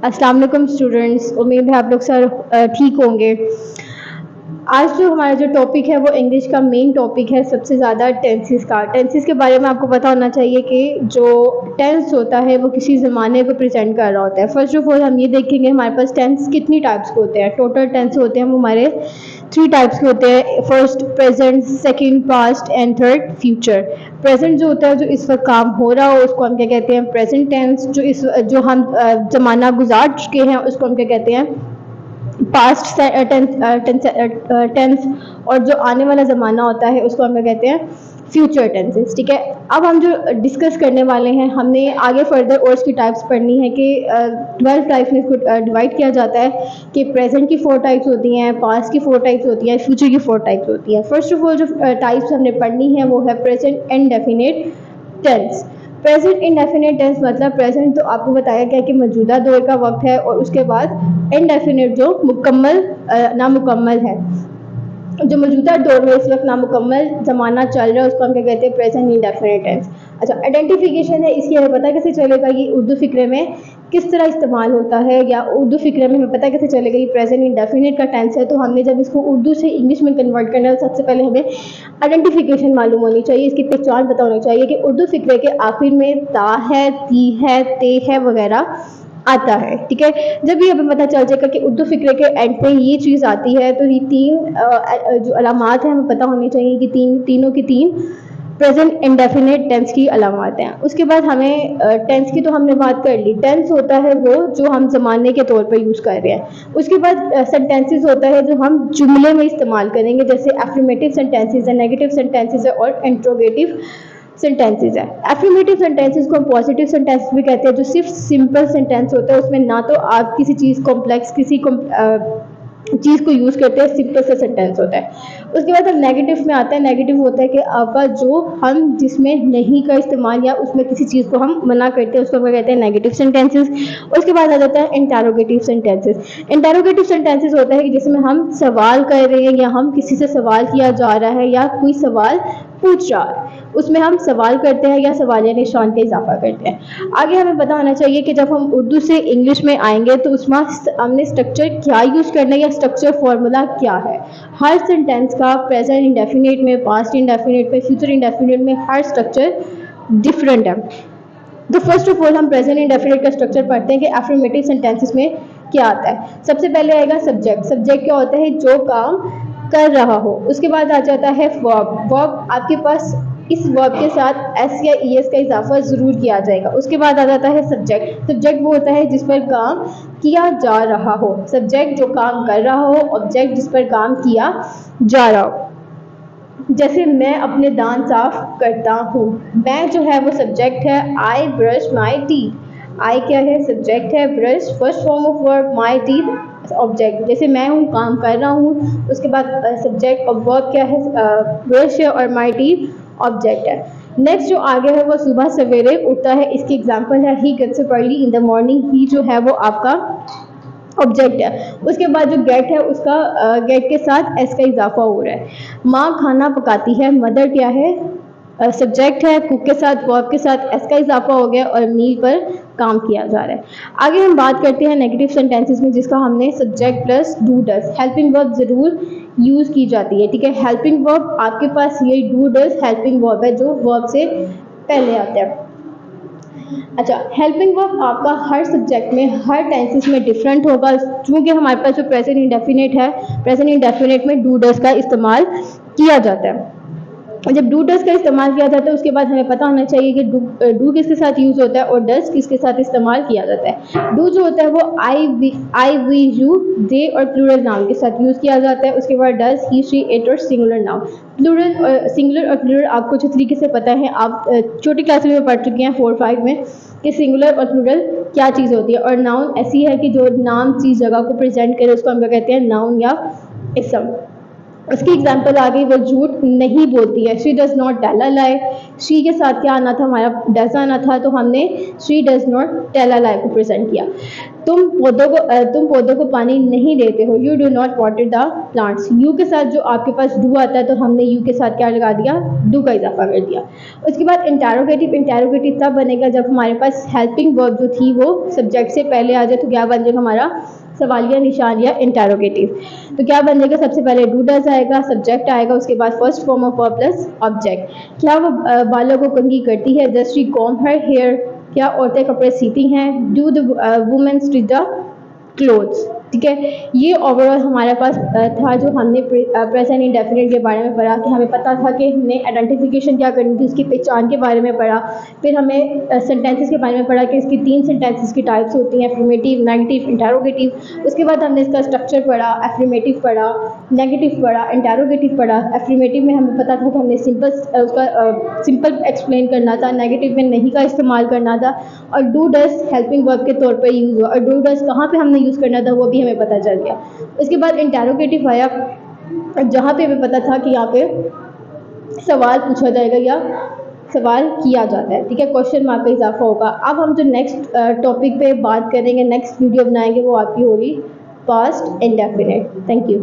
अस्सलाम वालेकुम स्टूडेंट्स, उम्मीद है आप लोग सर ठीक होंगे। आज जो हमारा जो टॉपिक है वो इंग्लिश का मेन टॉपिक है, सबसे ज़्यादा टेंसेस का। टेंसेस के बारे में आपको पता होना चाहिए कि जो टेंस होता है वो किसी ज़माने को प्रेजेंट कर रहा होता है। फर्स्ट ऑफ ऑल हम ये देखेंगे हमारे पास टेंस कितनी टाइप्स के होते हैं। टोटल टेंस होते हैं वो हमारे 3 टाइप्स के होते हैं। First present, second past and third future. Present जो होता है जो इस वक्त काम हो रहा हो उसको हम क्या कहते हैं, प्रेजेंट टेंस। जो हम ज़माना गुजार चुके हैं उसको हम क्या कहते हैं, पास्ट टेंस। और जो आने वाला ज़माना होता है उसको हम क्या कहते हैं, फ्यूचर टेंसेस। ठीक है, अब हम जो डिस्कस करने वाले हैं, हमने आगे फर्दर और इसकी टाइप्स पढ़नी है कि 12 टाइप्स में इसको डिवाइड किया जाता है कि प्रेजेंट की 4 टाइप्स होती हैं, पास्ट की 4 टाइप्स होती हैं, फ्यूचर की 4 टाइप्स होती हैं। फर्स्ट ऑफ ऑल जो टाइप्स हमने पढ़नी है वो है present indefinite tense. Present indefinite tense मतलब प्रेजेंट तो आपको बताया गया कि मौजूदा दौर का वक्त है, और उसके बाद इंडेफिनिट जो मुकम्मल नामुकम्मल है, जो मौजूदा दौर में इस वक्त नामुकम्मल ज़माना चल रहा है उसको हम क्या कहते हैं, प्रेजेंट इंडेफिनिट टेंस। अच्छा, आइडेंटिफिकेशन है इसकी, हमें पता कैसे चलेगा ये उर्दू फिक्रे में किस तरह इस्तेमाल होता है, या उर्दू फिक्रे में हमें पता कैसे चलेगा ये प्रेजेंट इंडेफिनिट का टेंस है। तो हमने जब इसको उर्दू से इंग्लिश में कन्वर्ट करना है, सबसे पहले हमें आइडेंटिफिकेशन मालूम होनी चाहिए, इसकी पहचान पता होनी चाहिए कि उर्दू फिक्रे के आखिर में ता है, ती है, ते है वगैरह आता है। ठीक है, जब ये हमें पता चल जाएगा कि उर्दू फिक्रे के एंड पे ये चीज़ आती है, तो ये 3 जो अलामात हैं हमें पता होनी चाहिए कि तीनों की 3 प्रेजेंट इंडेफिनिट टेंस की अलामात हैं। उसके बाद हमें टेंस की तो हमने बात कर ली। टेंस होता है वो जो हम ज़माने के तौर पर यूज़ कर रहे हैं। उसके बाद सेंटेंसेस होता है जो हम जुमले में इस्तेमाल करेंगे, जैसे एफर्मेटिव सेंटेंसेस है, नेगेटिव सेंटेंसेस है और इंट्रोगेटिव सेंटेंसेस है। एफर्मेटिव सेंटेंसेस को हम पॉजिटिव सेंटेंसेस भी कहते हैं, जो सिर्फ सिंपल सेंटेंस होता है, उसमें ना तो आप किसी चीज़ कॉम्प्लेक्स चीज़ को यूज़ करते हैं, सिंपल सा सेंटेंस होता है। उसके बाद हम नेगेटिव में आते हैं। नेगेटिव होता है कि आपका जो हम जिसमें नहीं का इस्तेमाल या उसमें किसी चीज़ को हम मना करते हैं उसको क्या कहते हैं, नेगेटिव सेंटेंसेस। उसके बाद आ जाता है इंटेरोगेटिव सेंटेंसेस। इंटेरोगेटिव सेंटेंसेस होता है कि जिसमें हम सवाल कर रहे हैं या हम किसी से सवाल किया जा रहा है या कोई सवाल पूछ रहा है, उसमें हम सवाल करते हैं या सवालिया निशान का इजाफा करते हैं। आगे हमें पता होना चाहिए कि जब हम उर्दू से इंग्लिश में आएंगे तो उसमें हमने स्ट्रक्चर क्या यूज़ करना है या स्ट्रक्चर फॉर्मूला क्या है। हर सेंटेंस का प्रेजेंट इंडेफिनिट में, पास्ट इंडेफिनिट में, फ्यूचर इंडेफिनिट में हर स्ट्रक्चर डिफरेंट है। तो फर्स्ट ऑफ ऑल हम प्रेजेंट इंडेफिनिट का स्ट्रक्चर पढ़ते हैं कि एफर्मेटिव सेंटेंसेस में क्या आता है। सबसे पहले आएगा सब्जेक्ट। सब्जेक्ट क्या होता है, जो काम कर रहा हो। उसके बाद आ जाता है वर्ब। वर्ब आपके पास इस वर्ब के साथ एस या ई एस का इजाफा ज़रूर किया जाएगा। उसके बाद आ जाता है सब्जेक्ट। सब्जेक्ट वो होता है जिस पर काम किया जा रहा हो। सब्जेक्ट जो काम कर रहा हो, ऑब्जेक्ट जिस पर काम किया जा रहा हो। जैसे मैं अपने दांत साफ करता हूँ, मैं जो है वो सब्जेक्ट है। I brush my teeth. आई क्या है, सब्जेक्ट है। Brush first form of verb, my teeth object. जैसे मैं हूँ, काम कर रहा हूँ, उसके बाद सब्जेक्ट और वर्ब क्या है, ब्रश है और माई टीथ ऑब्जेक्ट है। नेक्स्ट जो आगे है वो सुबह सवेरे उठता है। इसकी एग्जांपल है ही gets up early in the morning. ही जो है वो आपका ऑब्जेक्ट है। उसके बाद जो गेट है उसका गेट के साथ एस का इजाफा हो रहा है। माँ खाना पकाती है, मदर क्या है, सब्जेक्ट है। कुक के साथ वर्ब के साथ एस का इजाफा हो गया और मील पर काम किया जा रहा है। आगे हम बात करते हैं नेगेटिव सेंटेंसेस में, जिसका हमने subject plus do does. Helping verb जरूर यूज़ की जाती है। ठीक है, हेल्पिंग वर्ब आपके पास ये डू डज हेल्पिंग वर्ब है जो वर्ब से पहले आता है। अच्छा, हेल्पिंग वर्ब आपका हर सब्जेक्ट में, हर टेंसेस में डिफरेंट होगा, क्योंकि हमारे पास जो प्रेजेंट इंडेफिनिट है, प्रेजेंट इंडेफिनिट में डू डज का इस्तेमाल किया जाता है। जब डू डज का इस्तेमाल किया जाता है उसके बाद हमें पता होना चाहिए कि डू किसके साथ यूज़ होता है और डज किसके साथ इस्तेमाल किया जाता है। डू जो होता है वो आई वी यू दे और प्लूरल नाउन के साथ यूज़ किया जाता है। उसके बाद डज ही शी इट और सिंगुलर नाउन। प्लूरल सिंगुलर और प्लूरल आपको अच्छे तरीके से पता है, आप छोटी क्लास में पढ़ चुके हैं 4-5 में कि सिंगुलर और प्लूरल क्या चीज़ होती है। और नाउन ऐसी है कि जो नाम चीज़ जगह को प्रेजेंट करे उसको हम क्या कहते हैं, नाउन या इसम। उसकी एग्जाम्पल आ गई, वो झूठ नहीं बोलती है। She does not tell a lie. She के साथ क्या आना था, हमारा डज आना था, तो हमने she does not tell a lie को प्रेजेंट किया। तुम पौधों को पानी नहीं देते हो, you do not water the plants. You के साथ जो आपके पास डू आता है तो हमने यू के साथ क्या लगा दिया, डू का इजाफा कर दिया। उसके बाद इंटेरोगेटिव, इंटेरोगेटिव तब बनेगा जब हमारे पास हेल्पिंग वर्ब जो थी वो सब्जेक्ट से पहले आ जाए, तो क्या बन जाएगा हमारा सवालिया निशान या इंटेरोगेटिव। तो क्या बन जाएगा, सबसे पहले डू डज आएगा, सब्जेक्ट आएगा, उसके बाद first form of verb plus object. क्या वो बालों को कंघी करती है, does she comb her hair. क्या औरतें कपड़े सीती हैं, do the women stitch the clothes. ठीक है, ये ओवरऑल हमारे पास था जो हमने प्रेजेंट इंडेफिनिट के बारे में पढ़ा, कि हमें पता था कि हमने आइडेंटिफिकेशन क्या करनी थी, उसकी पहचान के बारे में पढ़ा। फिर हमें सेंटेंसेस के बारे में पढ़ा कि इसकी 3 सेंटेंसेस की टाइप्स होती हैं, एफर्मेटिव, नेगेटिव, इंटेरोगेटिव। उसके बाद हमने इसका स्ट्रक्चर पढ़ा, एफर्मेटिव पढ़ा, नेगेटिव पढ़ा, इंटेरोगेटिव पढ़ा। एफर्मेटिव में हमें पता था कि हमने सिंपल एक्सप्लेन करना था, नेगेटिव में नहीं का इस्तेमाल करना था, और डू डज हेल्पिंग वर्ब के तौर पर यूज़ हुआ, और डू डज कहाँ पे हमने यूज़ करना था वो भी हमें पता चल गया। उसके बाद इंटेरोगेटिव आया, जहाँ पे हमें पता था कि यहाँ पे सवाल पूछा जाएगा या सवाल किया जाता है। ठीक है, क्वेश्चन मार्क का इजाफा होगा। अब हम जो नेक्स्ट टॉपिक पे बात करेंगे, नेक्स्ट वीडियो बनाएंगे, वो आपकी होगी पास्ट इंडेफिनिट। Thank you.